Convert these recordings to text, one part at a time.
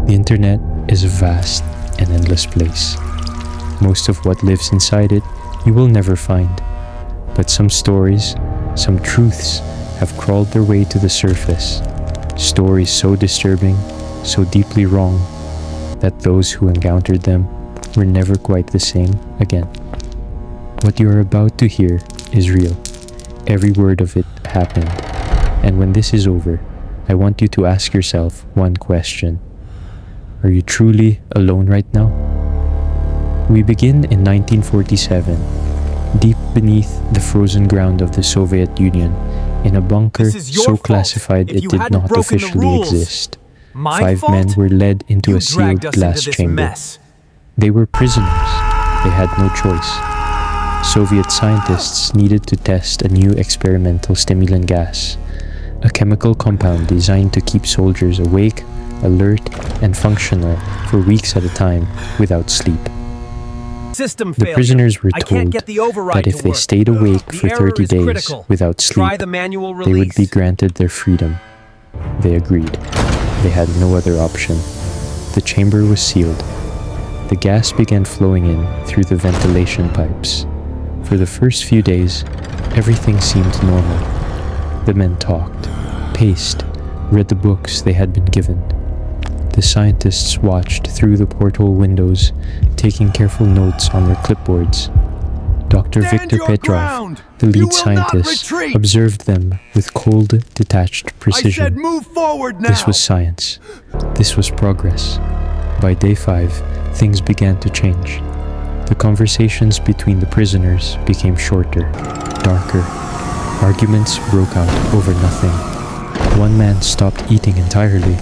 The internet is a vast and endless place. Most of what lives inside it you will never find. But some stories, some truths have crawled their way to the surface. Stories so disturbing, so deeply wrong, that those who encountered them were never quite the same again. What you are about to hear is real. Every word of it happened. And when this is over, I want you to ask yourself one question. Are you truly alone right now? We begin in 1947, deep beneath the frozen ground of the Soviet Union, in a bunker so classified it did not officially exist. 5 men were led into a sealed glass chamber. They were prisoners. They had no choice. Soviet scientists needed to test a new experimental stimulant gas, a chemical compound designed to keep soldiers awake, alert, and functional for weeks at a time without sleep. The prisoners were told that if they stayed awake for 30 days without sleep, they would be granted their freedom. They agreed. They had no other option. The chamber was sealed. The gas began flowing in through the ventilation pipes. For the first few days, everything seemed normal. The men talked, paced, read the books they had been given. The scientists watched through the porthole windows, taking careful notes on their clipboards. Dr. Viktor Petrov, the lead scientist, observed them with cold, detached precision. Move forward now. This was science. This was progress. By day 5, things began to change. The conversations between the prisoners became shorter, darker. Arguments broke out over nothing. One man stopped eating entirely,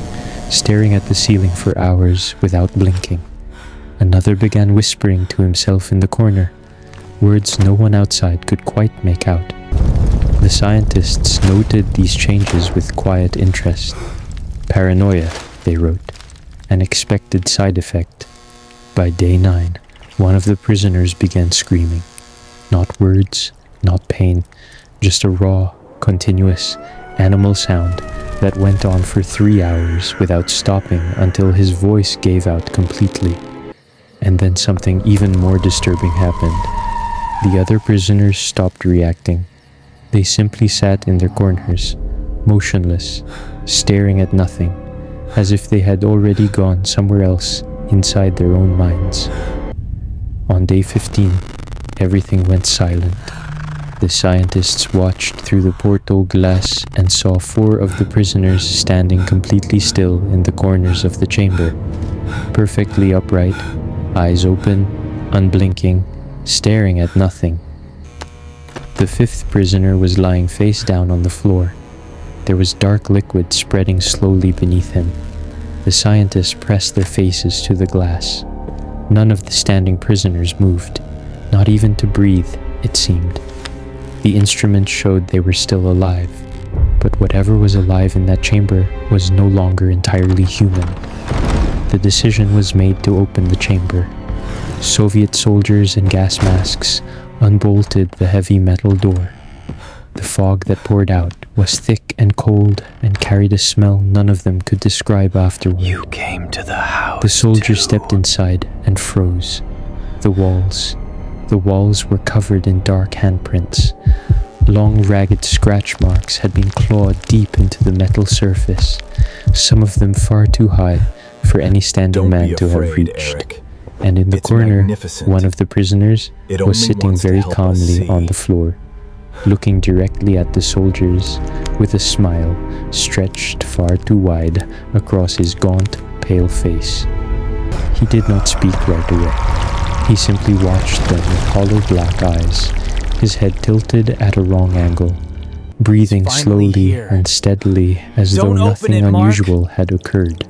staring at the ceiling for hours without blinking. Another began whispering to himself in the corner, words no one outside could quite make out. The scientists noted these changes with quiet interest. Paranoia, they wrote, an expected side effect. By day 9, one of the prisoners began screaming. Not words, not pain, just a raw, continuous, animal sound that went on for 3 hours without stopping until his voice gave out completely. And then something even more disturbing happened. The other prisoners stopped reacting. They simply sat in their corners, motionless, staring at nothing, as if they had already gone somewhere else inside their own minds. On day 15, everything went silent. The scientists watched through the porthole glass and saw 4 of the prisoners standing completely still in the corners of the chamber, perfectly upright, eyes open, unblinking, staring at nothing. The 5th prisoner was lying face down on the floor. There was dark liquid spreading slowly beneath him. The scientists pressed their faces to the glass. None of the standing prisoners moved, not even to breathe, it seemed. The instruments showed they were still alive, but whatever was alive in that chamber was no longer entirely human. The decision was made to open the chamber. Soviet soldiers in gas masks unbolted the heavy metal door. The fog that poured out was thick and cold and carried a smell none of them could describe afterward. You came to the house. The soldier stepped inside and froze. The walls were covered in dark handprints. Long, ragged scratch marks had been clawed deep into the metal surface, some of them far too high for any standing man to have reached. Eric. And in the It's corner, magnificent. one of the prisoners It only was sitting wants to very help us calmly see. on the floor, looking directly at the soldiers with a smile stretched far too wide across his gaunt, pale face. He did not speak right away. He simply watched them with hollow black eyes, his head tilted at a wrong angle, breathing It's finally slowly here. and steadily as though Don't open nothing it, Mark. unusual had occurred.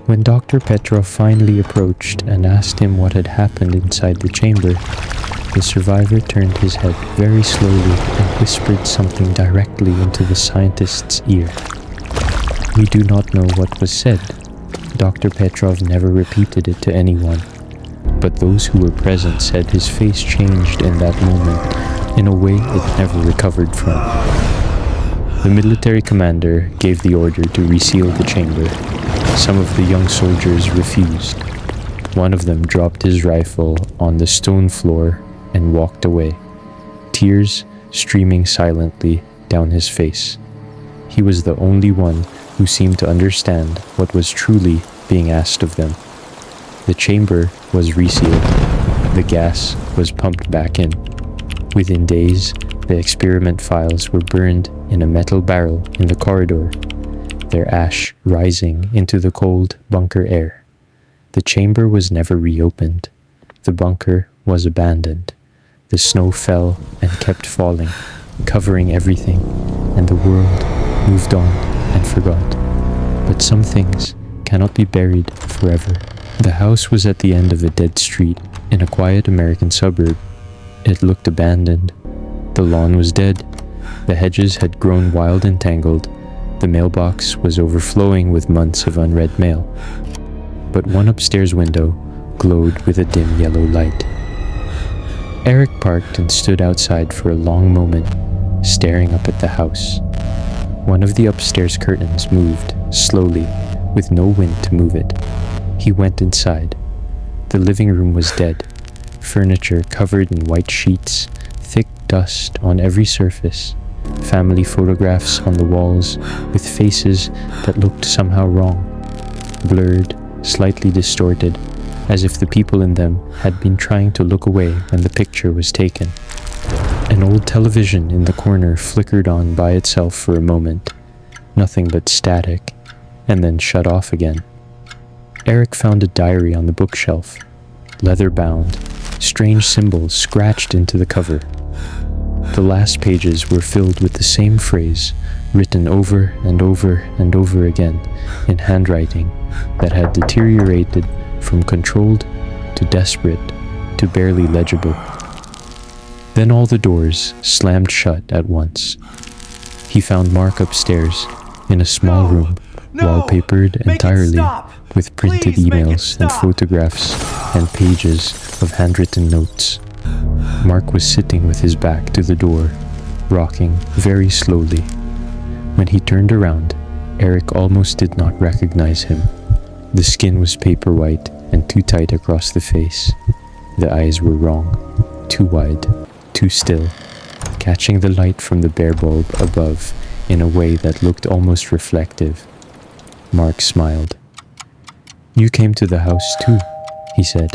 When Dr. Petrov finally approached and asked him what had happened inside the chamber, the survivor turned his head very slowly and whispered something directly into the scientist's ear. We do not know what was said. Dr. Petrov never repeated it to anyone, but those who were present said his face changed in that moment in a way it never recovered from. The military commander gave the order to reseal the chamber. Some of the young soldiers refused. One of them dropped his rifle on the stone floor and walked away, tears streaming silently down his face. He was the only one who seemed to understand what was truly being asked of them. The chamber was resealed. The gas was pumped back in. Within days, the experiment files were burned in a metal barrel in the corridor, their ash rising into the cold bunker air. The chamber was never reopened. The bunker was abandoned. The snow fell and kept falling, covering everything, and the world moved on and forgot. But some things cannot be buried forever. The house was at the end of a dead street in a quiet American suburb. It looked abandoned. The lawn was dead. The hedges had grown wild and tangled. The mailbox was overflowing with months of unread mail. But one upstairs window glowed with a dim yellow light. Eric parked and stood outside for a long moment, staring up at the house. One of the upstairs curtains moved, slowly, with no wind to move it. He went inside. The living room was dead, furniture covered in white sheets, thick dust on every surface, family photographs on the walls with faces that looked somehow wrong, blurred, slightly distorted, as if the people in them had been trying to look away when the picture was taken. An old television in the corner flickered on by itself for a moment, nothing but static, and then shut off again. Eric found a diary on the bookshelf, leather-bound, strange symbols scratched into the cover. The last pages were filled with the same phrase, written over and over and over again in handwriting that had deteriorated from controlled to desperate to barely legible. Then all the doors slammed shut at once. He found Mark upstairs in a small room, wallpapered entirely with printed emails and photographs and pages of handwritten notes. Mark was sitting with his back to the door, rocking very slowly. When he turned around, Eric almost did not recognize him. The skin was paper white and too tight across the face. The eyes were wrong, too wide, too still, catching the light from the bare bulb above in a way that looked almost reflective. Mark smiled. "You came to the house too," he said.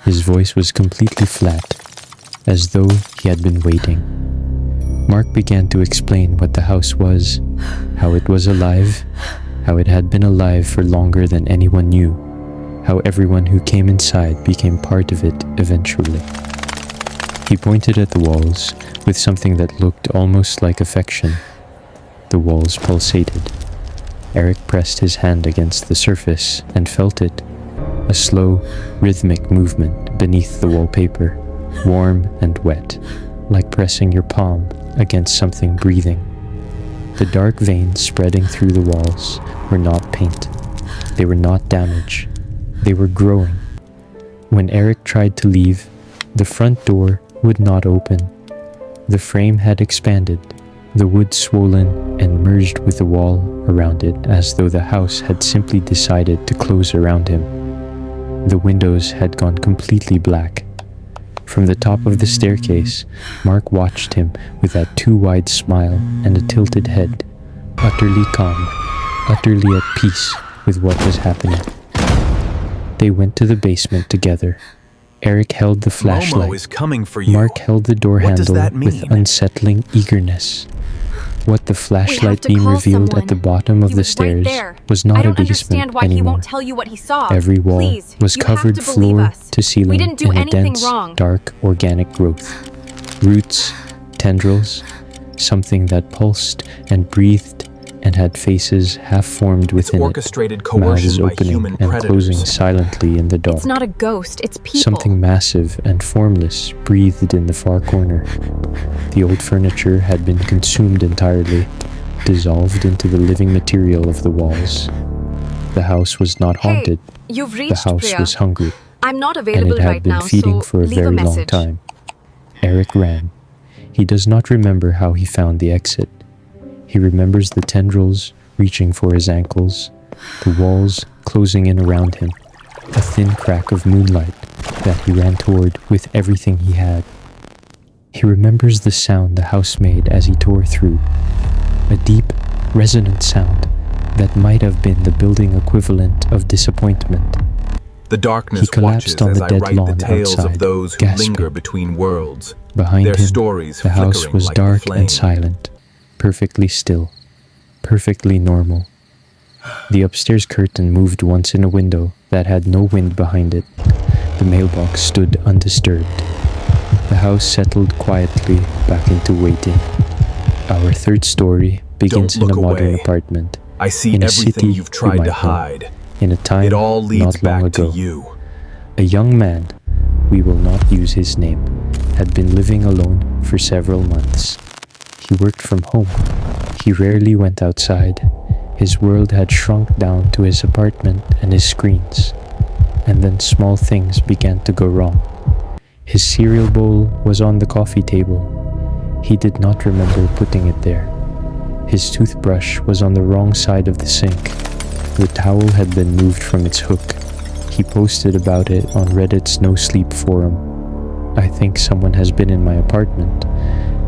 His voice was completely flat, as though he had been waiting. Mark began to explain what the house was, how it was alive, how it had been alive for longer than anyone knew, how everyone who came inside became part of it eventually. He pointed at the walls with something that looked almost like affection. The walls pulsated. Eric pressed his hand against the surface and felt it, a slow, rhythmic movement beneath the wallpaper, warm and wet, like pressing your palm against something breathing. The dark veins spreading through the walls were not paint. They were not damage. They were growing. When Eric tried to leave, the front door would not open. The frame had expanded, the wood swollen and merged with the wall around it as though the house had simply decided to close around him. The windows had gone completely black. From the top of the staircase, Mark watched him with that too wide smile and a tilted head, utterly calm, utterly at peace with what was happening. They went to the basement together. Eric held the flashlight. Momo is coming for you. Mark held the door What does handle that with mean? unsettling eagerness. What the flashlight to beam call revealed someone. at the bottom of He the was right stairs there. was not I a don't basement understand why he anymore. won't tell you what he saw. Every wall Please, was you have covered to believe floor us. to ceiling We didn't do in a anything dense, wrong. dark organic growth. Roots, tendrils, something that pulsed and breathed and had faces half formed It's within it, orchestrated mouths coercion by opening human and closing predators. silently in the dark. It's not a ghost, it's people. Something massive and formless breathed in the far corner. The old furniture had been consumed entirely, dissolved into the living material of the walls. The house was not haunted. Hey, you've The reached house Priya. was hungry, I'm not and available it had right been now, feeding so for a leave a very long message. time. Eric ran. He does not remember how he found the exit. He remembers the tendrils reaching for his ankles, the walls closing in around him, a thin crack of moonlight that he ran toward with everything he had. He remembers the sound the house made as he tore through, a deep, resonant sound that might have been the building equivalent of disappointment. The darkness He collapsed watches on as the I dead write lawn the tales outside, of those who gasping. linger between worlds. Behind Their him, stories the house flickering was like the dark flame. and silent, perfectly still, perfectly normal. The upstairs curtain moved once in a window that had no wind behind it. The mailbox stood undisturbed. The house settled quietly back into waiting. Our third story begins Don't in a look modern away. apartment, I see in a everything city you've tried might to know, hide. in a time It all leads not long back to ago. you. A young man, we will not use his name, had been living alone for several months. He worked from home. He rarely went outside. His world had shrunk down to his apartment and his screens. And then small things began to go wrong. His cereal bowl was on the coffee table. He did not remember putting it there. His toothbrush was on the wrong side of the sink. The towel had been moved from its hook. He posted about it on Reddit's No Sleep forum. I think someone has been in my apartment,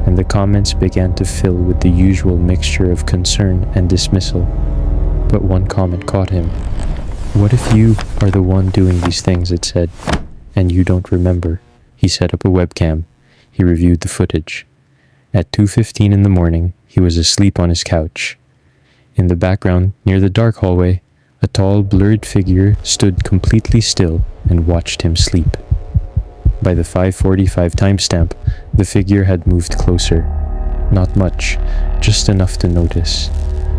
and the comments began to fill with the usual mixture of concern and dismissal. But one comment caught him. What if you are the one doing these things, it said, and you don't remember? He set up a webcam. He reviewed the footage. At 2:15 in the morning, he was asleep on his couch. In the background, near the dark hallway, a tall, blurred figure stood completely still and watched him sleep. By the 5:45 timestamp, the figure had moved closer. Not much, just enough to notice.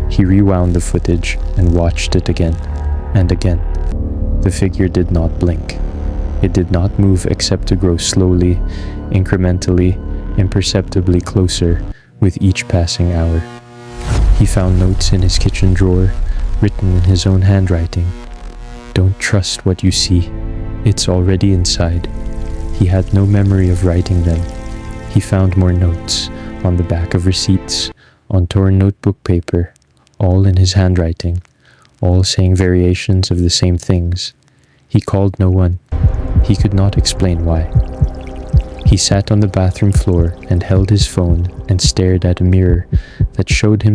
He rewound the footage and watched it again and again. The figure did not blink. It did not move except to grow slowly, incrementally, imperceptibly closer with each passing hour. He found notes in his kitchen drawer, written in his own handwriting. Don't trust what you see. It's already inside. He had no memory of writing them. He found more notes on the back of receipts, on torn notebook paper, all in his handwriting, all saying variations of the same things. He called no one. He could not explain why. He sat on the bathroom floor and held his phone and stared at a mirror that showed him